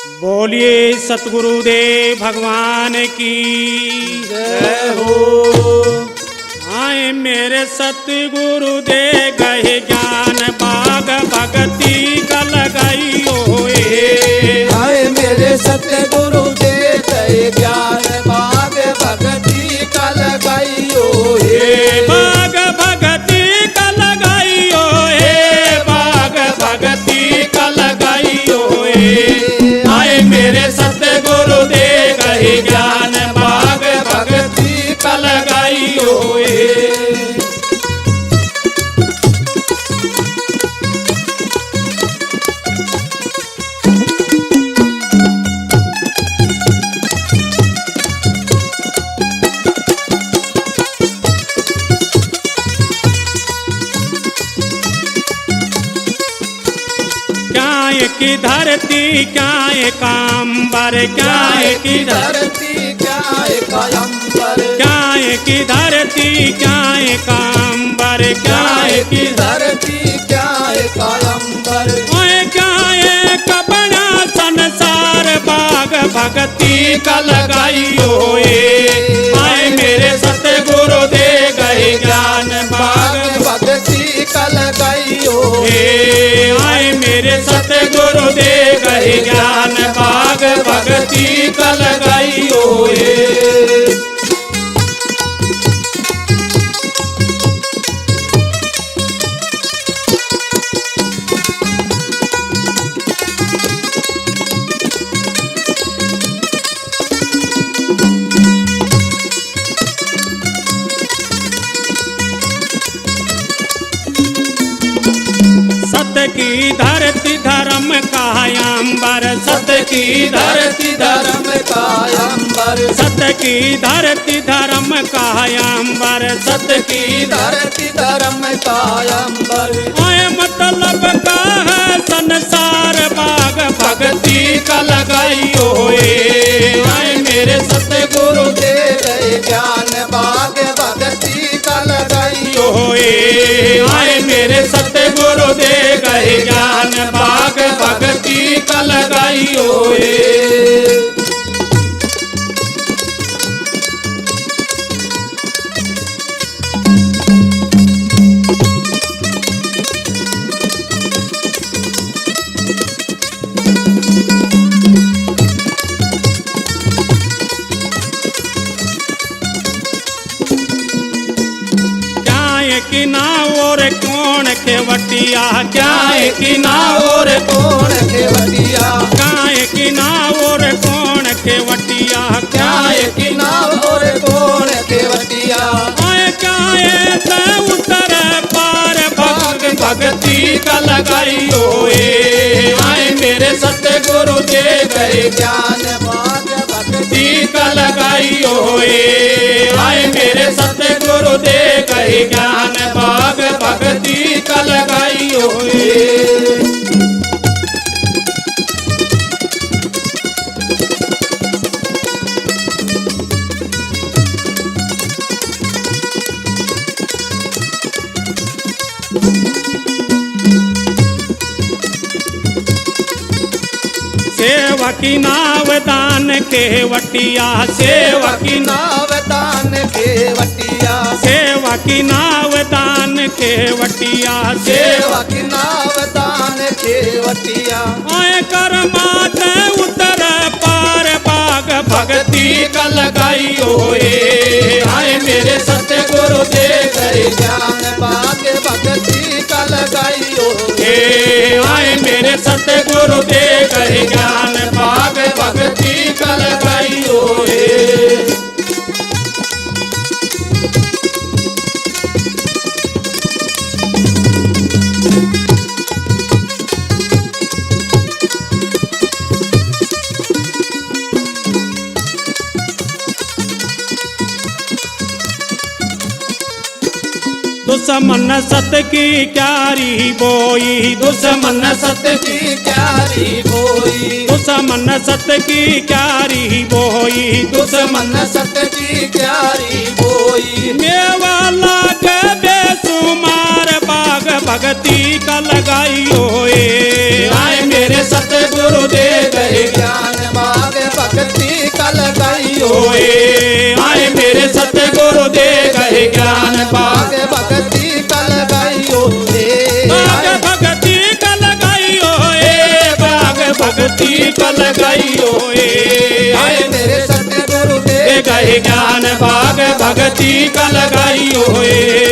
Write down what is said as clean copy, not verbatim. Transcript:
बोलिए सतगुरुदेव भगवान की जय हो। आए मेरे सतगुरु दे गए ज्ञान बाग भगती का लगाइयो आए मेरे सतगुरु दे गए ज्ञान बाग भगती का लगाइयो बाग भगती का लगाइयो बाग भगती का लगाइयो आए मेरे सतगुरु दे गए ज्ञान बाग भगती का लगाइयो की धरती क्या एक अंबर क्या की धरती क्या एक अंबर क्या की धरती क्या एक अंबर क्या की धरती क्या एक अंबर क्या एक बड़ा संसार बाग भगती का लगाइयो आए मेरे सतगुरु दे गए ज्ञान बाग भगती का लगाइयो आए मेरे सतगुरु दे गए ज्ञान बाग भगती का लगाइयो सत की धरती धर्म का अंबर सत की धरती धर्म का अंबर सत की धरती धर्म का अंबर सत की धरती धर्म का अंबर आए मतलब का है संसार बाग भगती का लगाइयो आए मेरे सतगुरु दे गए ज्ञान बाग भगती का लगाइयो आए मेरे सतगुरु दे गए ज्ञान बाग भगती का लगाइयो की नाओर कौन खेवटिया क्या की नाओर कौन खेवटिया काय की नाओर कौन खेवटिया क्या की नाओर कौन खेवटिया आए काए ते उतर पार भग भगती का लगाइयो आए मेरे सतगुरु दे गए ज्ञान बाग भगती का लगाइयो आए मेरे सतगुरु दे गए ज्ञान बाग भगती का लगाइयो सेवा की नाव दान केवटिया सेवा की नाव दान खेवटिया सेवा की नाव दान केवटिया सेवा की नाव दान खेवटिया आए कर माते उतर पार बाग भगती का लगाइयो आए मेरे सतगुरु दे गए ज्ञान बाग भगती का लगाइयो आए मेरे सतगुरु दे गए ज्ञान बाग भगती का लगाइयो दुश्मन सत की क्यारी बोई दुश्मन सत की क्यारी बोई दुश्मन सत की क्यारी बोई दुश्मन सत की क्यारी बोई मेवा लाग बेसुमार बाग भगती का लगाइयो आए मेरे सतगुरु दे गए ज्ञान होए आए मेरे सतगुरु दे गए ज्ञान बाग बाग भगती का लगाई होए बाग भगती का लगाई होए बाग भगती का लगाई होए आए मेरे सतगुरु दे गए ज्ञान बाग भगती का लगाई होए